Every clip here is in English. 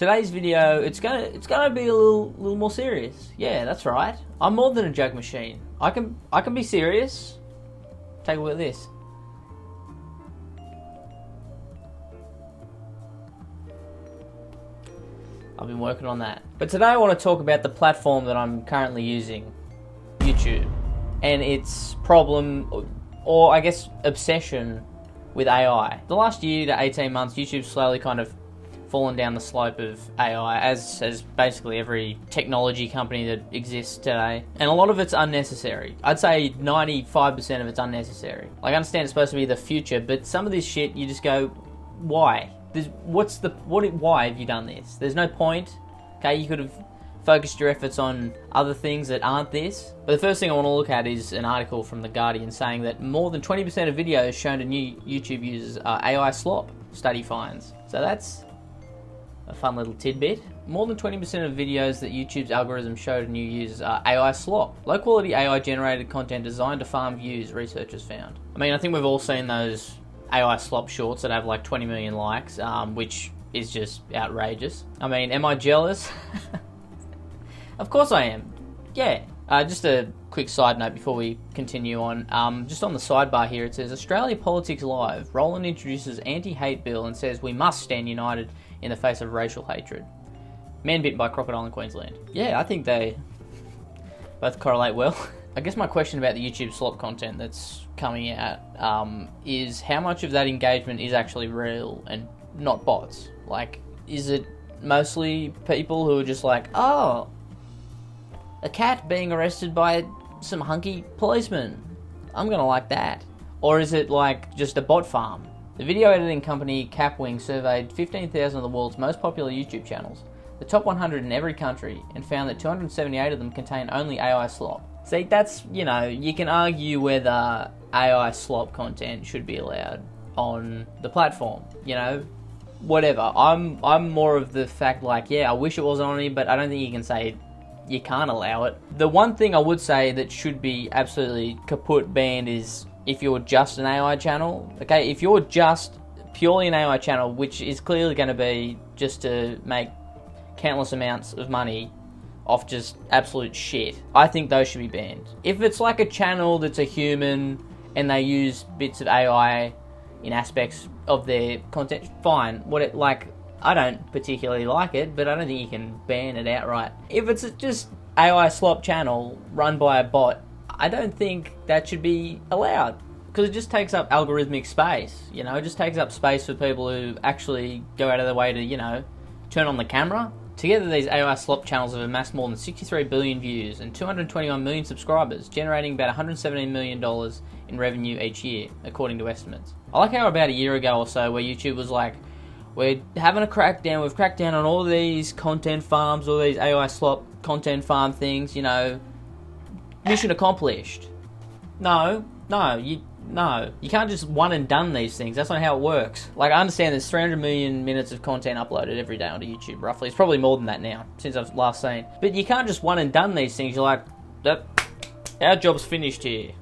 Today's video, it's gonna be a little more serious. Yeah, that's right. I'm more than a joke machine. I can be serious. Take a look at this. I've been working on that. But today I want to talk about the platform that I'm currently using, YouTube, and its problem, or I guess obsession, with AI. The last year to 18 months, YouTube's slowly kind of fallen down the slope of AI, as basically every technology company that exists today. And a lot of it's unnecessary. I'd say 95% of it's unnecessary. Like, I understand it's supposed to be the future, but some of this shit, you just go, why? Why have you done this? There's no point. Okay, you could have focused your efforts on other things that aren't this. But the first thing I want to look at is an article from The Guardian saying that more than 20% of videos shown to new YouTube users are AI slop, study finds. So that's a fun little tidbit. More than 20% of videos that YouTube's algorithm show to new users are AI slop. Low quality AI generated content designed to farm views, researchers found. I mean, I think we've all seen those AI slop shorts that have like 20 million likes, which is just outrageous. I mean, am I jealous? Of course I am. Yeah. Just a quick side note before we continue on. Just on the sidebar here, it says, Australia Politics Live. Roland introduces anti-hate bill and says we must stand united in the face of racial hatred. Man bitten by crocodile in Queensland. Yeah, I think they both correlate well. I guess my question about the YouTube slop content that's coming out is how much of that engagement is actually real and not bots? Like, is it mostly people who are just like, oh, a cat being arrested by some hunky policeman, I'm gonna like that? Or is it like just a bot farm? The video editing company Capwing surveyed 15,000 of the world's most popular YouTube channels, the top 100 in every country, and found that 278 of them contain only AI slop. See, that's, you know, you can argue whether AI slop content should be allowed on the platform, you know, whatever. I'm more of the fact, like, yeah, I wish it wasn't on here, but I don't think you can say you can't allow it. The one thing I would say that should be absolutely kaput banned is if you're just an AI channel. Okay, if you're just purely an AI channel, which is clearly going to be just to make countless amounts of money off just absolute shit, I think those should be banned. If it's like a channel that's a human and they use bits of AI in aspects of their content, fine. I don't particularly like it, but I don't think you can ban it outright. If it's just AI slop channel run by a bot, I don't think that should be allowed, because it just takes up algorithmic space. You know, it just takes up space for people who actually go out of their way to, you know, turn on the camera. Together, these AI slop channels have amassed more than 63 billion views and 221 million subscribers, generating about $117 million in revenue each year, according to estimates. I like how about a year ago or so, where YouTube was like, we're having a crackdown, we've cracked down on all these content farms, all these AI slop content farm things, you know, mission accomplished. No, you can't just one and done these things. That's not how it works. Like, I understand there's 300 million minutes of content uploaded every day onto YouTube, roughly. It's probably more than that now, since I've last seen. But you can't just one and done these things. You're like, our job's finished here.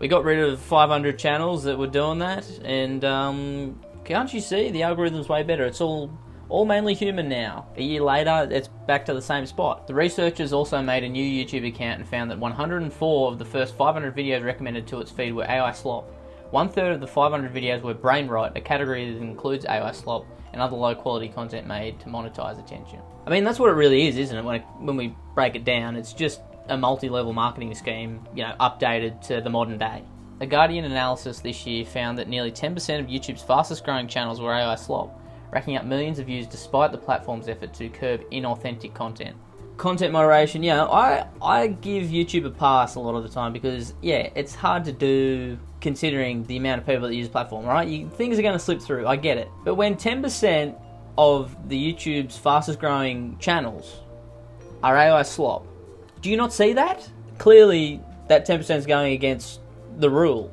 We got rid of 500 channels that were doing that, and can't you see the algorithm's way better? It's all mainly human now. A year later, it's back to the same spot. The researchers also made a new YouTube account and found that 104 of the first 500 videos recommended to its feed were AI slop. 1/3 of the 500 videos were brain rot, a category that includes AI slop and other low quality content made to monetize attention. I mean, that's what it really is, isn't it? When we break it down, it's just a multi-level marketing scheme, you know, updated to the modern day. A Guardian analysis this year found that nearly 10% of YouTube's fastest growing channels were AI slop, racking up millions of views despite the platform's effort to curb inauthentic content. Content moderation, yeah, I give YouTube a pass a lot of the time because, yeah, it's hard to do considering the amount of people that use the platform, right? Things are going to slip through, I get it. But when 10% of the YouTube's fastest growing channels are AI slop, do you not see that? Clearly, that 10% is going against the rule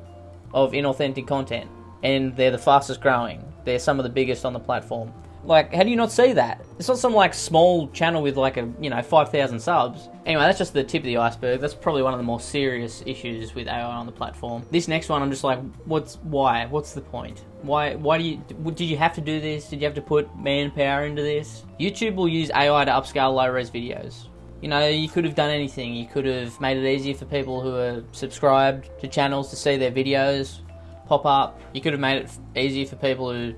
of inauthentic content, and they're the fastest growing. They're some of the biggest on the platform. Like, how do you not see that? It's not some, like, small channel with, like, 5,000 subs. Anyway, that's just the tip of the iceberg. That's probably one of the more serious issues with AI on the platform. This next one, I'm just like, why? What's the point? Why did you have to do this? Did you have to put manpower into this? YouTube will use AI to upscale low-res videos. You could have done anything. You could have made it easier for people who are subscribed to channels to see their videos pop up. You could have made it easier for people who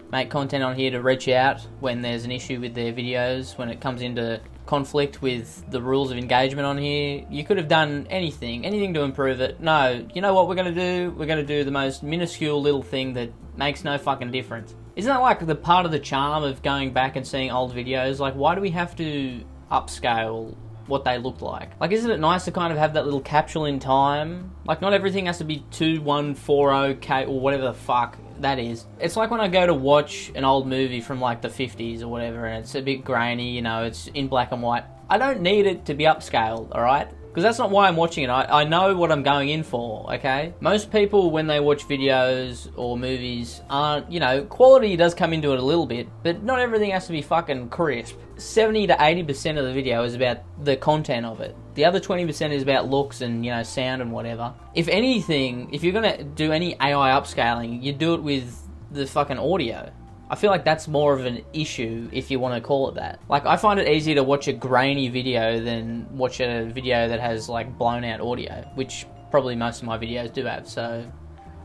make content on here to reach out when there's an issue with their videos, when it comes into conflict with the rules of engagement on here. You could have done anything to improve it. No, you know what we're going to do? We're going to do the most minuscule little thing that makes no fucking difference. Isn't that like the part of the charm of going back and seeing old videos? Like, why do we have to upscale what they look like? Like, isn't it nice to kind of have that little capsule in time? Like, not everything has to be 2140K or whatever the fuck that is. It's like when I go to watch an old movie from like the 50s or whatever, and it's a bit grainy, it's in black and white. I don't need it to be upscaled, alright? Because that's not why I'm watching it. I know what I'm going in for, okay? Most people, when they watch videos or movies, aren't, quality does come into it a little bit, but not everything has to be fucking crisp. 70 to 80% of the video is about the content of it. The other 20% is about looks and, sound and whatever. If anything, if you're gonna do any AI upscaling, you do it with the fucking audio. I feel like that's more of an issue, if you want to call it that. Like, I find it easier to watch a grainy video than watch a video that has, like, blown out audio, which probably most of my videos do have, so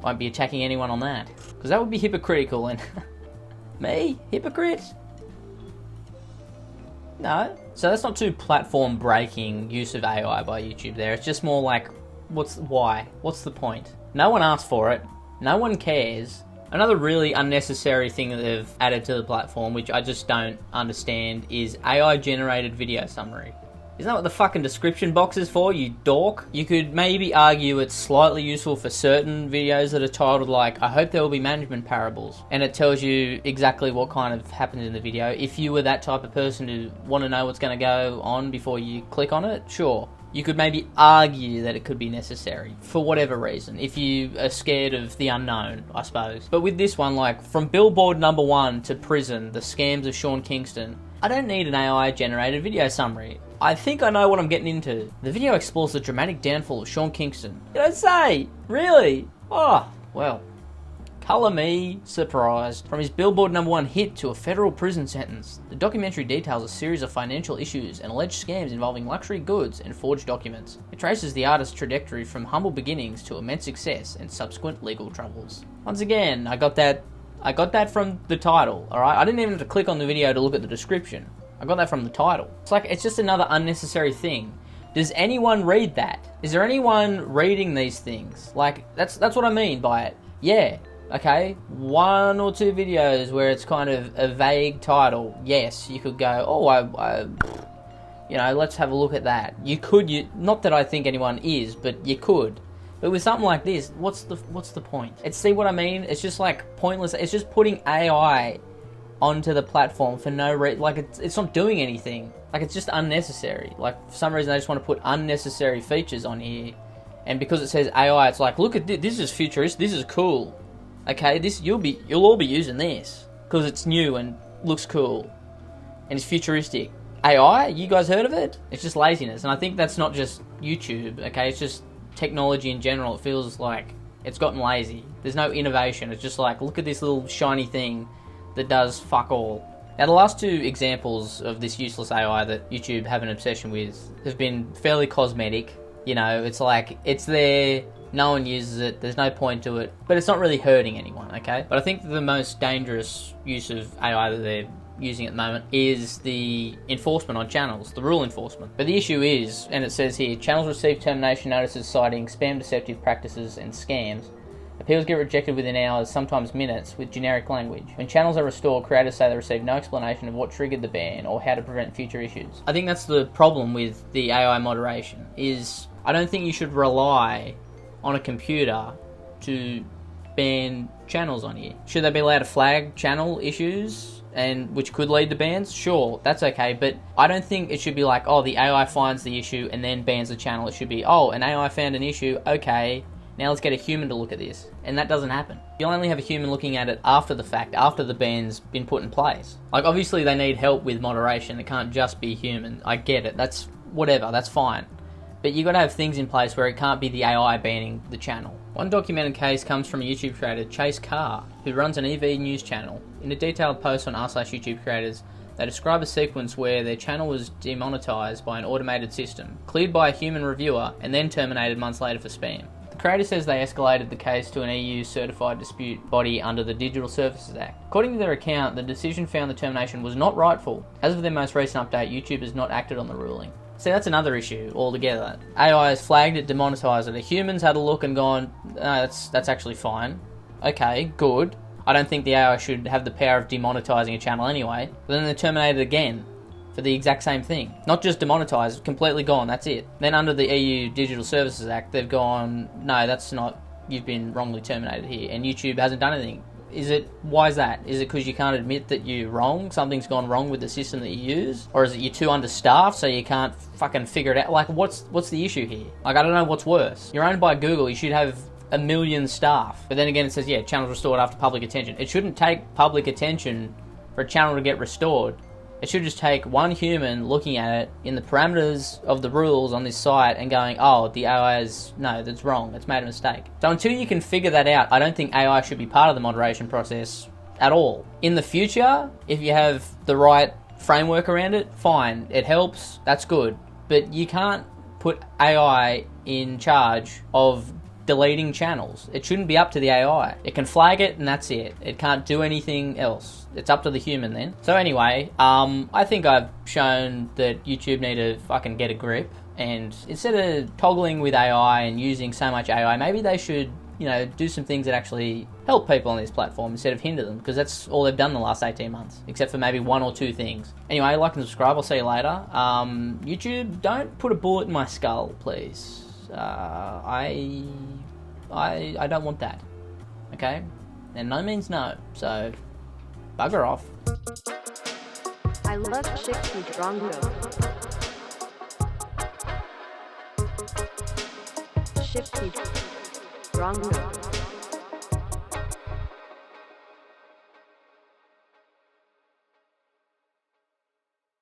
I won't be attacking anyone on that. Because that would be hypocritical, and me? Hypocrite? No. So that's not too platform-breaking use of AI by YouTube there. It's just more like, why? What's the point? No one asked for it. No one cares. Another really unnecessary thing that they've added to the platform, which I just don't understand, is AI-generated video summary. Isn't that what the fucking description box is for, you dork? You could maybe argue it's slightly useful for certain videos that are titled like, I hope there will be management parables, and it tells you exactly what kind of happens in the video. If you were that type of person who want to know what's going to go on before you click on it, sure. You could maybe argue that it could be necessary, for whatever reason, if you are scared of the unknown, I suppose. But with this one, like, from billboard #1 to prison, the scams of Sean Kingston, I don't need an AI-generated video summary. I think I know what I'm getting into. The video explores the dramatic downfall of Sean Kingston. You don't say! Really? Oh, well. Colour me surprised. From his billboard #1 hit to a federal prison sentence, the documentary details a series of financial issues and alleged scams involving luxury goods and forged documents. It traces the artist's trajectory from humble beginnings to immense success and subsequent legal troubles. Once again, I got that from the title, alright? I didn't even have to click on the video to look at the description. I got that from the title. It's just another unnecessary thing. Does anyone read that? Is there anyone reading these things? Like, that's what I mean by it. Yeah. Okay, 1 or 2 videos where it's kind of a vague title. Yes, you could go, let's have a look at that. You could, not that I think anyone is, but you could. But with something like this, what's the point? See what I mean? It's just like pointless. It's just putting AI onto the platform for no reason. Like, it's not doing anything. Like, it's just unnecessary. Like, for some reason, they just want to put unnecessary features on here. And because it says AI, it's like, look at this. This is futuristic. This is cool. Okay, you'll all be using this because it's new and looks cool and it's futuristic. AI, you guys heard of it? It's just laziness, and I think that's not just YouTube. Okay, it's just technology in general. It feels like it's gotten lazy. There's no innovation. It's just like, look at this little shiny thing that does fuck all. Now, the last 2 examples of this useless AI that YouTube have an obsession with have been fairly cosmetic. It's like, it's there. No one uses it, there's no point to it, but it's not really hurting anyone, okay? But I think the most dangerous use of AI that they're using at the moment is the enforcement on channels, the rule enforcement. But the issue is, and it says here, channels receive termination notices citing spam, deceptive practices and scams. Appeals get rejected within hours, sometimes minutes, with generic language. When channels are restored, creators say they receive no explanation of what triggered the ban or how to prevent future issues. I think that's the problem with the AI moderation, is I don't think you should rely on a computer to ban channels on here. Should they be allowed to flag channel issues and which could lead to bans? Sure, that's okay, but I don't think it should be like, the AI finds the issue and then bans the channel. It should be, an AI found an issue, okay, Now let's get a human to look at this. And that doesn't happen. You'll only have a human looking at it after the fact, after the ban's been put in place. Like, obviously they need help with moderation. It can't just be human. I get it. That's whatever. That's fine. But you've got to have things in place where it can't be the AI banning the channel. One documented case comes from a YouTube creator, Chase Carr, who runs an EV news channel. In a detailed post on r/YouTube creators, they describe a sequence where their channel was demonetized by an automated system, cleared by a human reviewer, and then terminated months later for spam. The creator says they escalated the case to an EU certified dispute body under the Digital Services Act. According to their account, the decision found the termination was not rightful. As of their most recent update, YouTube has not acted on the ruling. See, that's another issue altogether. AI has flagged it, demonetised it. The humans had a look and gone, no, that's actually fine. Okay, good. I don't think the AI should have the power of demonetising a channel anyway. But then they terminated it again for the exact same thing. Not just demonetised, completely gone, that's it. Then under the EU Digital Services Act, they've gone, no, that's not, you've been wrongly terminated here. And YouTube hasn't done anything. Why is that? Is it because you can't admit that you're wrong? Something's gone wrong with the system that you use? Or is it you're too understaffed so you can't fucking figure it out? Like, what's the issue here? Like, I don't know what's worse. You're owned by Google, you should have 1 million staff. But then again, it says, yeah, channel's restored after public attention. It shouldn't take public attention for a channel to get restored. It should just take one human looking at it in the parameters of the rules on this site and going, oh, the AI is, no, that's wrong, it's made a mistake. So until you can figure that out, I don't think AI should be part of the moderation process at all. In the future, if you have the right framework around it, fine, it helps, that's good. But you can't put AI in charge of deleting channels. It shouldn't be up to the AI. It can flag it and that's it. It can't do anything else. It's up to the human then. So anyway, I think I've shown that YouTube need to fucking get a grip, and instead of toggling with AI and using so much AI, maybe they should, you know, do some things that actually help people on this platform instead of hinder them, because that's all they've done in the last 18 months, except for maybe 1 or 2 things. Anyway, like and subscribe. I'll see you later. YouTube, don't put a bullet in my skull, please. I don't want that. Okay? And no means no. So, bugger off. I love Shifty Drongo. Shifty Drongo.